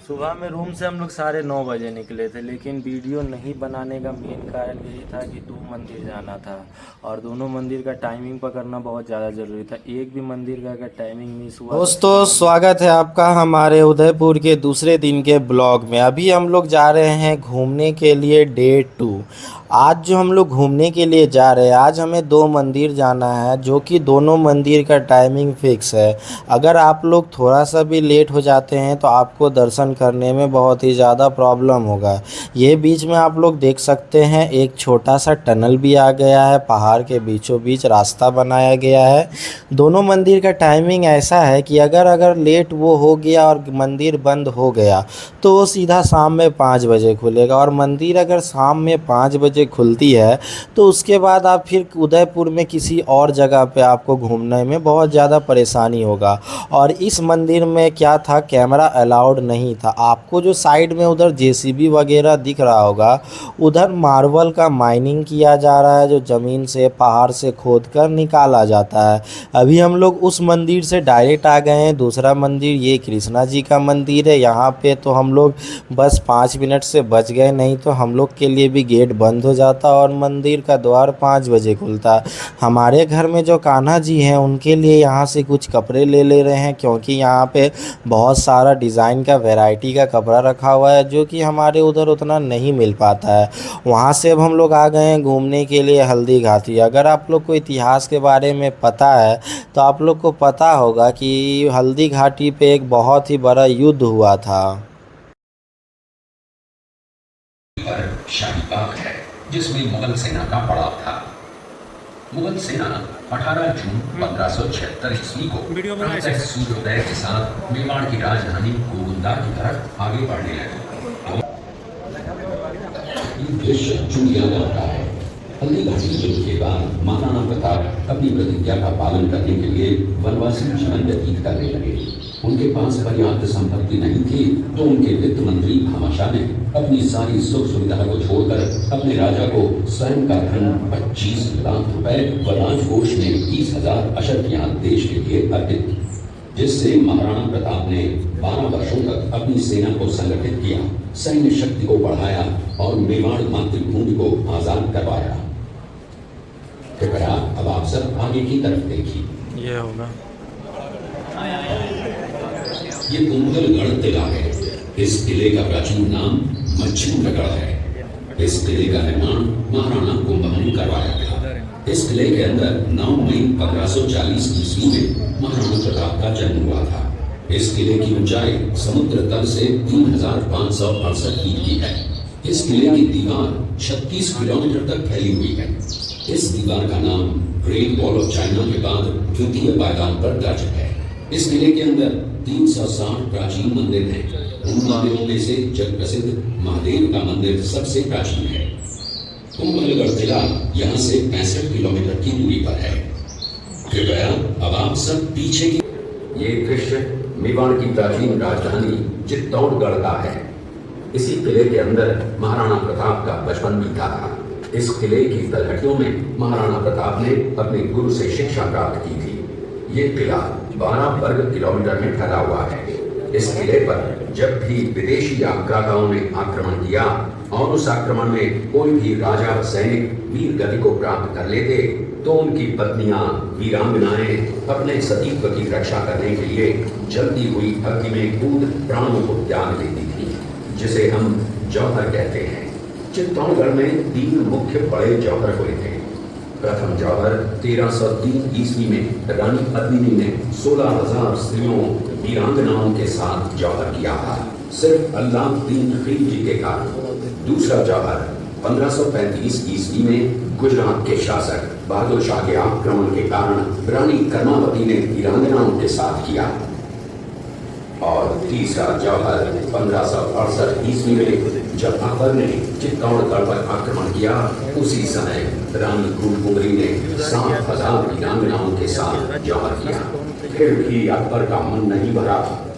सुबह में रूम से हम लोग 9:30 बजे निकले थे, लेकिन वीडियो नहीं बनाने का मेन कारण यही था कि 2 मंदिर जाना था और दोनों मंदिर का टाइमिंग पकड़ना बहुत ज़्यादा ज़रूरी था। एक भी मंदिर का अगर टाइमिंग मिस हुआ तो दोस्तों स्वागत है आपका हमारे उदयपुर के दूसरे दिन के ब्लॉग में। अभी हम लोग जा रहे हैं घूमने के लिए डे 2। आज जो हम लोग घूमने के लिए जा रहे हैं, आज हमें 2 मंदिर जाना है, जो कि दोनों मंदिर का टाइमिंग फिक्स है। अगर आप लोग थोड़ा सा भी लेट हो जाते हैं तो आपको दर्शन करने में बहुत ही ज़्यादा प्रॉब्लम होगा। ये बीच में आप लोग देख सकते हैं एक छोटा सा टनल भी आ गया है, पहाड़ के बीचों बीच रास्ता बनाया गया है। दोनों मंदिर का टाइमिंग ऐसा है कि अगर अगर लेट वो हो गया और मंदिर बंद हो गया तो वो सीधा शाम में 5 बजे खुलेगा, और मंदिर अगर शाम में 5 बजे खुलती है तो उसके बाद आप फिर उदयपुर में किसी और जगह पे आपको घूमने में बहुत ज़्यादा परेशानी होगा। और इस मंदिर में क्या था, कैमरा अलाउड नहीं था। आपको जो साइड में उधर जेसीबी वगैरह दिख रहा होगा, उधर मार्बल का माइनिंग किया जा रहा है, जो ज़मीन से पहाड़ से खोद कर निकाला जाता है। अभी हम लोग उस मंदिर से डायरेक्ट आ गए हैं। दूसरा मंदिर ये कृष्णा जी का मंदिर है। यहाँ पे तो हम लोग बस 5 मिनट से बच गए, नहीं तो हम लोग के लिए भी गेट बंद हो जाता और मंदिर का द्वार 5 बजे खुलता। हमारे घर में जो कान्हा जी हैं उनके लिए यहाँ से कुछ कपड़े ले रहे हैं, क्योंकि यहाँ पे बहुत सारा डिज़ाइन का वैरायटी का कपड़ा रखा हुआ है, जो कि हमारे उधर उतना नहीं मिल पाता है। वहाँ से अब हम लोग आ गए हैं घूमने के लिए हल्दी घाटी। अगर आप लोग को इतिहास के बारे में पता है तो आप लोग को पता होगा कि हल्दी घाटी पे एक बहुत ही बड़ा युद्ध हुआ था। पर शाही बाग है, जिसमें मुगल सेना का पड़ाव था। मुगल सेना 18 जून 1576 ईस्वी को प्रातः सूर्योदय के साथ मेवाड़ की राजधानी गोविंदा की तरफ आगे बढ़ने लगी। ये दृश्य चुड़ियाला का है। हल्दी घाटी युद्ध के बाद महाराणा प्रताप अपनी प्रतिज्ञा का पालन करने के लिए वनवासी जीवन व्यतीत करने लगे। उनके पास पर्याप्त संपत्ति नहीं थी, तो उनके वित्त मंत्री भामाशाह ने अपनी सारी सुख सुविधा को छोड़कर अपने राजा को स्वयं का धन 25 लाख रुपए व राजकोष में 20,000 अशर्फियां देश के लिए अर्पित की, जिससे महाराणा प्रताप ने 12 वर्षों तक अपनी सेना को संगठित किया, सैन्य शक्ति को बढ़ाया और मेवाड़ मातृभूमि को आजाद करवाया। कृपया अब आप सब आगे की तरफ देखिए। ये होगा। ये कुंभलगढ़ किला है। इस किले का प्राचीन नाम मच्छिंद्रगढ़ है। इस किले का निर्माण महाराणा कुंभल ने करवाया था। इस किले के अंदर 9 मई 1540 ईस्वी में महाराणा प्रताप का जन्म हुआ था। इस किले की ऊंचाई समुद्र तल से 3568 फीट की है। इस किले की दीवार 36 किलोमीटर तक फैली हुई है। इस दीवार का नाम ग्रेट वॉल ऑफ चाइना के बाद द्वितीय पायदान पर दर्ज है। इस किले के अंदर 360 प्राचीन मंदिर हैं। उन मंदिरों में से जग प्रसिद्ध महादेव का मंदिर सबसे प्राचीन है। कुंभलगढ़ किला यहाँ से 65 किलोमीटर की दूरी पर है। कृपया अब आप सब पीछे की। ये दृश्य मेवाड़ की प्राचीन राजधानी चित्तौड़गढ़ का है। इसी किले के अंदर महाराणा प्रताप का बचपन बीता था। इस किले की तलहटियों में महाराणा प्रताप ने अपने गुरु से शिक्षा प्राप्त की थी। ये किला 12 वर्ग किलोमीटर में फैला हुआ है। इस किले पर जब भी विदेशी आक्रांताओं ने आक्रमण किया और उस आक्रमण में कोई भी राजा व सैनिक वीर गति को प्राप्त कर लेते, तो उनकी पत्नियां वीरांगनाएं अपने सतीत्व की रक्षा करने के लिए जलती हुई अग्नि में कूद प्राणों को त्याग देती थी, जिसे हम जौहर कहते हैं। चित्तौड़गढ़ में 3 मुख्य बड़े जौहर हुए थे। प्रथम जौहर 1303 ईस्वी में रानी पद्मिनी ने 16,000 स्त्रियों वीरांगनाओं के साथ जौहर किया था, सिर्फ अल्लाउद्दीन खिलजी के कारण। दूसरा जौहर 1535 ईस्वी में गुजरात के शासक बहादुर शाह के आक्रमण के कारण रानी कर्मावती ने वीरांगनाओं के साथ किया। और तीसरा जौहर 1568 ईस्वी में जब अकबर ने चित्तौड़गढ़ पर आक्रमण किया, उसी समय रानी फूलकुमारी ने 7,000 वीरांगनाओं के साथ जौहर किया। फिर भी अकबर का मन नहीं भरा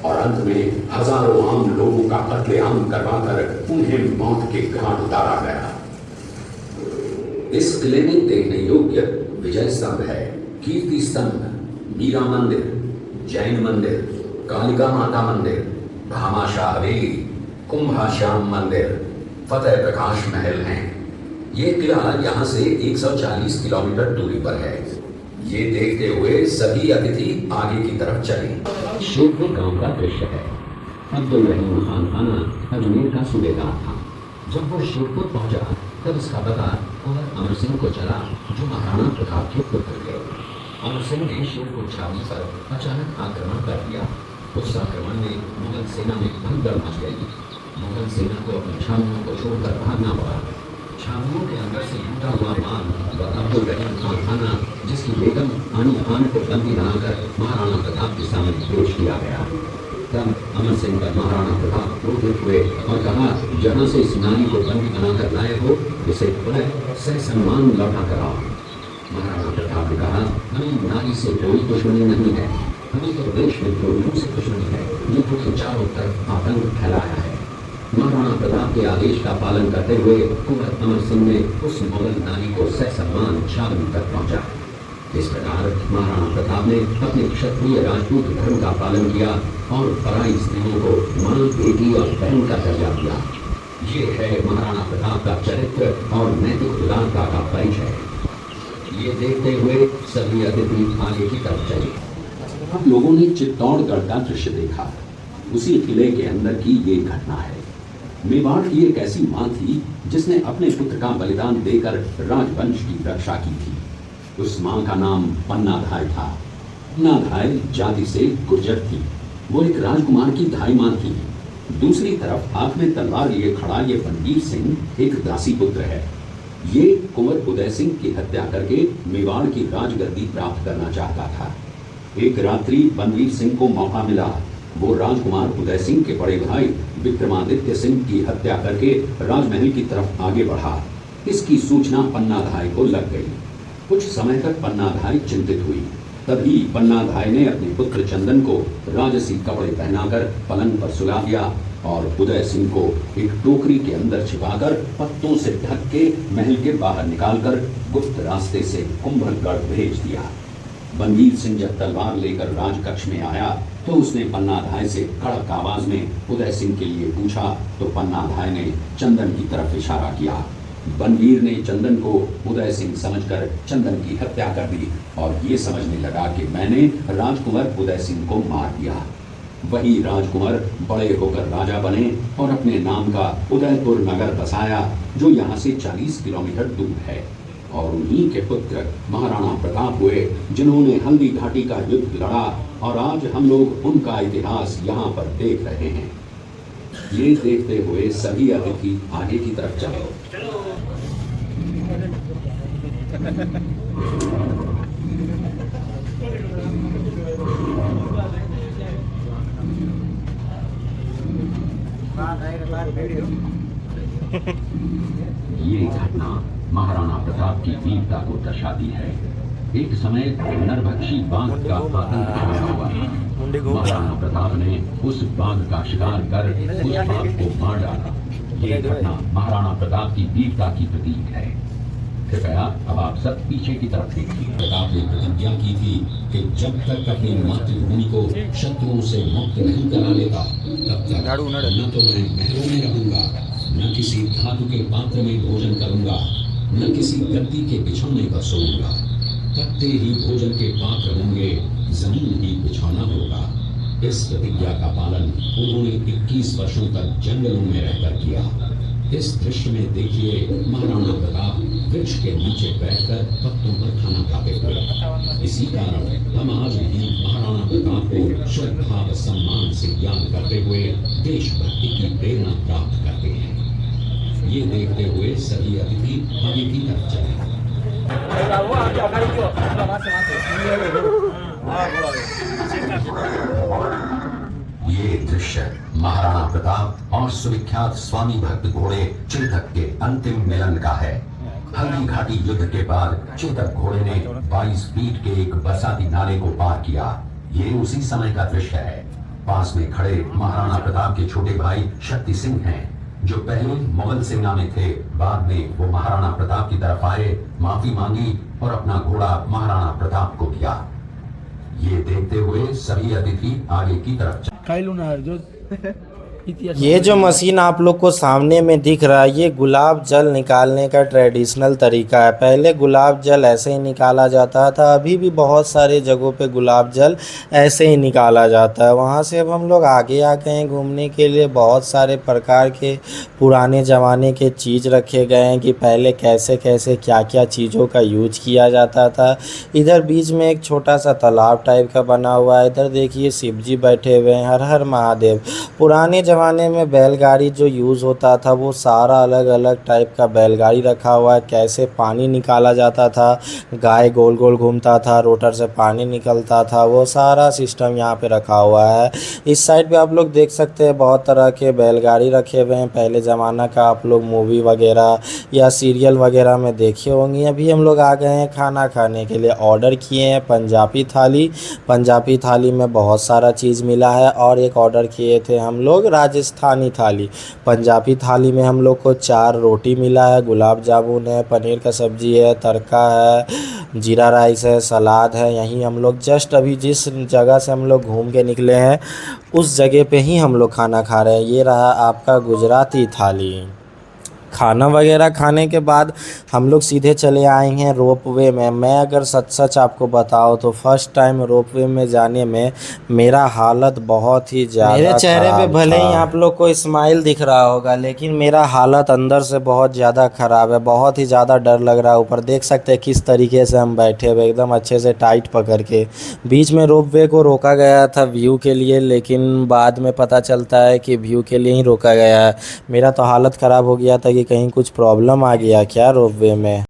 और अंत में हजारों आम लोगों का कत्लेआम करवाकर उन्हें मौत के घाट उतारा गया। इस किले में देखने योग्य विजय स्तंभ है, कीर्ति स्तंभ, मीरा मंदिर, जैन मंदिर, कालिका माता मंदिर, भामाशाह हवेली, कुंभाश्याम मंदिर, फतेह प्रकाश महल हैं। ये किला यहाँ से 140 किलोमीटर दूरी पर है। ये देखते हुए सभी अतिथि आगे की तरफ चले। शेखपुर गांव का दृश्य है। अब्दुल रहीम खान खाना अजमेर का सूबेदार था। जब वो शेखपुर पहुंचा तब इसका पता कुंवर अमर सिंह को चला, जो महाराणा प्रताप के पुत्र थे। अमर सिंह ने शेखपुर छावनी पर अचानक आक्रमण कर दिया। उस आक्रमण में मुगल सेना में भगदड़ मच गई। मुगल सेना को अपनी छावनियों को छोड़कर भागना पड़ा। छावनियों के अंदर से लूटा हुआ माल व अब्दुल रहीम खान खाना, जिसकी बेगम आनी खान को बंदी बनाकर महाराणा प्रताप के सामने पेश किया गया। तब अमर सिंह पर महाराणा प्रताप क्रोधित हुए और कहा, जहां से इस नारी को बंदी बनाकर लाए हो, इसे पुनः ससम्मान लौटा कर आओ। महाराणा प्रताप ने कहा, हमें नारी से कोई दुश्मनी नहीं है, हमें तो देश में द्रोहियों से दुश्मनी है, जिन्होंने चारों तरफ आतंक फैलाया है। महाराणा प्रताप के आदेश का पालन करते हुए कुंवर अमर सिंह ने उस मुगल नारी को ससम्मान छावनी तक पहुंचा। इस प्रकार महाराणा प्रताप ने अपने क्षत्रिय राजपूत धर्म का पालन किया और पराई स्त्रियों को मां, बेटी और बहन का दर्जा दिया। ये है महाराणा प्रताप का चरित्र और नैतिक उदारता का परिचय। ये देखते हुए सभी अतिथि आगे की तरफ चले। अब लोगों ने चित्तौड़गढ़ का दृश्य देखा। उसी किले के अंदर की ये घटना है। मेवाड़ की एक ऐसी मां थी जिसने अपने पुत्र का बलिदान देकर राजवंश की रक्षा की थी। उस मां का नाम पन्नाधाय था। पन्नाधाय जाति से गुर्जर थी। वो एक राजकुमार की धाई मां थी। दूसरी तरफ हाथ में तलवार लिए खड़ा ये बनवीर सिंह एक दासी पुत्र है। ये कुंवर उदय सिंह की हत्या करके मेवाड़ की राजगद्दी प्राप्त करना चाहता था। एक रात्रि बनवीर सिंह को मौका मिला। वो राजकुमार उदय सिंह के बड़े भाई विक्रमादित्य सिंह की हत्या करके राजमहल की तरफ आगे बढ़ा। इसकी सूचना पन्नाधाय को लग गई। कुछ समय तक पन्नाधाय चिंतित हुई। तभी पन्नाधाय ने अपने पुत्र चंदन को राजसी कपड़े पहनाकर पलंग पर सुला दिया और उदय सिंह को एक टोकरी के अंदर छिपाकर पत्तों से ढक के महल के बाहर निकालकर गुप्त रास्ते से कुंभलगढ़ भेज दिया। बनवीर सिंह जब तलवार लेकर राजकक्ष में आया तो उसने पन्नाधाय से कड़क आवाज में उदय सिंह के लिए पूछा तो पन्नाधाय ने चंदन की तरफ इशारा किया। बनवीर ने चंदन को उदय सिंह समझकर चंदन की हत्या कर दी और ये समझने लगा कि मैंने राजकुमार उदय सिंह को मार दिया। वही राजकुमार बड़े होकर राजा बने और अपने नाम का उदयपुर नगर बसाया, जो यहाँ से 40 किलोमीटर दूर है। और उन्हीं के पुत्र महाराणा प्रताप हुए, जिन्होंने हल्दी घाटी का युद्ध लड़ा और आज हम लोग उनका इतिहास यहाँ पर देख रहे हैं। ये देखते हुए सभी अतिथि आगे की तरफ चले। ये घटना महाराणा प्रताप की वीरता को दर्शाती है। एक समय नरभक्षी बाघ का आतंक छाया हुआ था। महाराणा प्रताप ने उस बाघ का शिकार कर उस बाघ को मार डाला। ये घटना महाराणा प्रताप की वीरता की प्रतीक है। कृपया अब आप सब पीछे की तरफ देखिए। प्रताप ने प्रतिज्ञा की थी कि जब तक अपनी मातृभूमि को शत्रुओं से मुक्त नहीं करा लेता, तब तक न तो मैं महलों में रहूंगा, न किसी धातु के पात्र में भोजन करूंगा, न किसी गद्दी के बिछौने पर सोऊंगा। पत्ते ही भोजन के पात्र होंगे, जमीन ही बिछौना होगा। इस प्रतिज्ञा का पालन उन्होंने 21 वर्षों तक जंगलों में रहकर किया। इस दृश्य में देखिए महाराणा प्रताप वृक्ष के नीचे बैठकर पत्तों पर खाना खाते हुए। इसी कारण हम आज भी महाराणा प्रताप को श्रद्धा व सम्मान से याद करते हुए देशभक्ति की प्रेरणा प्राप्त करते हैं। ये देखते हुए सभी अतिथि आगे की तरफ चले। ये दृश्य महाराणा प्रताप और सुविख्यात स्वामी भक्त घोड़े चेतक के अंतिम मिलन का है। हल्दी घाटी युद्ध के बाद चेतक घोड़े ने 22 फीट के एक बरसाती नाले को पार किया। ये उसी समय का दृश्य है। पास में खड़े महाराणा प्रताप के छोटे भाई शक्ति सिंह हैं, जो पहले मुगल सेना में थे। बाद में वो महाराणा प्रताप की तरफ आए, माफी मांगी और अपना घोड़ा महाराणा प्रताप को दिया। ये देखते हुए सभी अतिथि आगे की तरफ खाइलू ना जो ये जो मशीन आप लोग को सामने में दिख रहा है, ये गुलाब जल निकालने का ट्रेडिशनल तरीका है। पहले गुलाब जल ऐसे ही निकाला जाता था, अभी भी बहुत सारे जगहों पे गुलाब जल ऐसे ही निकाला जाता है। वहाँ से अब हम लोग आगे आ गए हैं घूमने के लिए। बहुत सारे प्रकार के पुराने ज़माने के चीज़ रखे गए हैं कि पहले कैसे कैसे क्या क्या चीज़ों का यूज किया जाता था। इधर बीच में एक छोटा सा तालाब टाइप का बना हुआ है। इधर देखिए शिव जी बैठे हुए हैं, हर हर महादेव। पुराने ज़माने में बैलगाड़ी जो यूज़ होता था वो सारा अलग अलग टाइप का बैलगाड़ी रखा हुआ है। कैसे पानी निकाला जाता था, गाय गोल गोल घूमता था, रोटर से पानी निकलता था, वो सारा सिस्टम यहाँ पे रखा हुआ है। इस साइड पे आप लोग देख सकते हैं बहुत तरह के बैलगाड़ी रखे हुए हैं। पहले ज़माना का आप लोग मूवी वगैरह या सीरियल वगैरह में देखे होंगे। अभी हम लोग आ गए हैं खाना खाने के लिए। ऑर्डर किए हैं पंजाबी थाली। पंजाबी थाली में बहुत सारा चीज़ मिला है। और एक ऑर्डर किए थे हम लोग राजस्थानी थाली। पंजाबी थाली में हम लोग को 4 रोटी मिला है, गुलाब जामुन है, पनीर का सब्ज़ी है, तड़का है, जीरा राइस है, सलाद है। यहीं हम लोग जस्ट अभी जिस जगह से हम लोग घूम के निकले हैं उस जगह पे ही हम लोग खाना खा रहे हैं। ये रहा आपका गुजराती थाली। खाना वगैरह खाने के बाद हम लोग सीधे चले आए हैं रोपवे में। मैं अगर सच सच आपको बताऊं तो फर्स्ट टाइम रोपवे में जाने में मेरा हालत बहुत ही ज़्यादा मेरे चेहरे पे भले ही आप लोग को स्माइल दिख रहा होगा, लेकिन मेरा हालत अंदर से बहुत ज़्यादा ख़राब है। बहुत ही ज़्यादा डर लग रहा है। ऊपर देख सकते हैं किस तरीके से हम बैठे हुए एकदम अच्छे से टाइट पकड़ के। बीच में रोपवे को रोका गया था व्यू के लिए, लेकिन बाद में पता चलता है कि व्यू के लिए ही रोका गया है। मेरा तो हालत ख़राब हो गया था कि कहीं कुछ प्रॉब्लम आ गया क्या रोपवे में।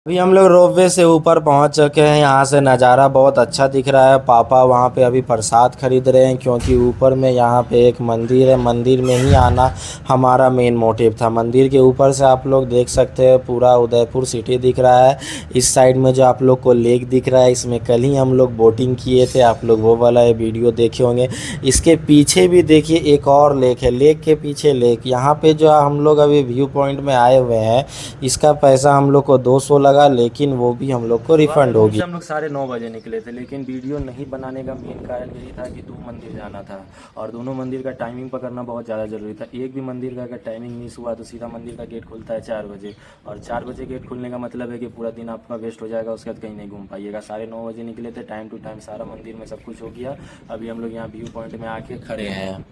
अभी हम लोग रोपवे से ऊपर पहुंच चुके हैं। यहाँ से नज़ारा बहुत अच्छा दिख रहा है। पापा वहाँ पे अभी प्रसाद खरीद रहे हैं, क्योंकि ऊपर में यहाँ पे एक मंदिर है। मंदिर में ही आना हमारा मेन मोटिव था। मंदिर के ऊपर से आप लोग देख सकते हैं पूरा उदयपुर सिटी दिख रहा है। इस साइड में जो आप लोग को लेक दिख रहा है, इसमें कल ही हम लोग बोटिंग किए थे। आप लोग वो वाला वीडियो देखे होंगे। इसके पीछे भी देखिए एक और लेक है, लेक के पीछे लेक। यहाँ पे जो हम लोग अभी व्यू पॉइंट में आए हुए हैं, इसका पैसा हम लोग को 200 लगा, लेकिन वो भी हम लोग को रिफंड होगी। हम लोग 9:30 बजे निकले थे, लेकिन वीडियो नहीं बनाने का मेन कारण यही था कि 2 मंदिर जाना था और दोनों मंदिर का टाइमिंग पकड़ना बहुत ज़्यादा ज़रूरी था। एक भी मंदिर का अगर टाइमिंग मिस हुआ तो सीधा मंदिर का गेट खुलता है 4 बजे, और 4 बजे गेट खुलने का मतलब है कि पूरा दिन आपका वेस्ट हो जाएगा। उसके बाद कहीं नहीं घूम पाइएगा। 9:30 बजे निकले थे, टाइम टू टाइम सारा मंदिर में सब कुछ हो गया। अभी हम लोग यहाँ व्यू पॉइंट में आके खड़े हैं।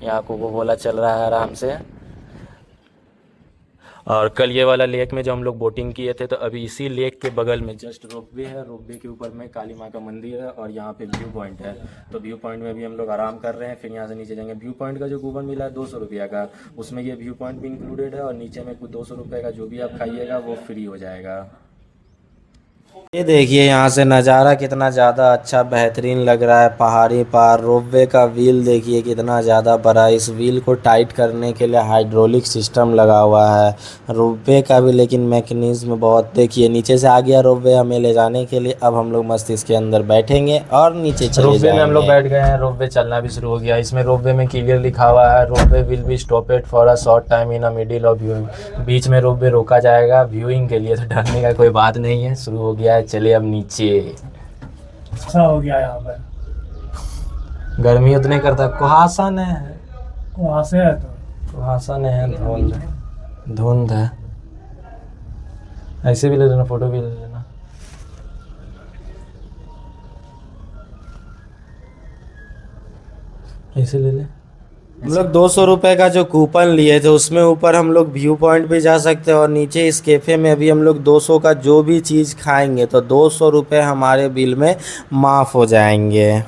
यहाँ कोको-कोला चल रहा है आराम से। और कल ये वाला लेक में जो हम लोग बोटिंग किए थे, तो अभी इसी लेक के बगल में जस्ट रोपवे है। रोपवे के ऊपर में काली माँ का मंदिर है और यहाँ पे व्यू पॉइंट है। तो व्यू पॉइंट में भी हम लोग आराम कर रहे हैं, फिर यहाँ से नीचे जाएंगे। व्यू पॉइंट का जो कूपन मिला है 200 रुपये का, उसमें ये व्यू पॉइंट भी इंक्लूडेड है और नीचे में कुछ 200 रुपये का जो भी आप खाइएगा वो फ्री हो जाएगा। ये देखिए यहाँ से नज़ारा कितना ज़्यादा अच्छा बेहतरीन लग रहा है। पहाड़ी पार रोपवे का व्हील देखिए कितना ज़्यादा बड़ा। इस व्हील को टाइट करने के लिए हाइड्रोलिक सिस्टम लगा हुआ है रोपवे का भी, लेकिन मैकेनिज्म बहुत। देखिए नीचे से आ गया रोपवे हमें ले जाने के लिए। अब हम लोग मस्त इसके अंदर बैठेंगे और नीचे चले जाएंगे। रोपवे में हम लोग बैठ गए हैं। रोपवे चलना भी शुरू हो गया। इसमें रोपवे में क्लियर लिखा हुआ है, ropeway will be stopped for a short time in a middle of viewing. बीच में रोपवे रोका जाएगा व्यूइंग के लिए, तो डरने का कोई बात नहीं है। शुरू हो गया है, चले अब नीचे। अच्छा हो गया यहाँ पर। गर्मी उतने करता, कुहासा नहीं है। कुहासे है तो कुहासा नहीं है, धुंध है। ऐसे भी ले लेना, फोटो भी ले लेना। ऐसे ले ले। हम लोग 200 रुपये का जो कूपन लिए थे उसमें ऊपर हम लोग व्यू पॉइंट भी जा सकते हैं, और नीचे इस कैफ़े में भी हम लोग 200 का जो भी चीज़ खाएंगे तो 200 रुपये हमारे बिल में माफ़ हो जाएंगे।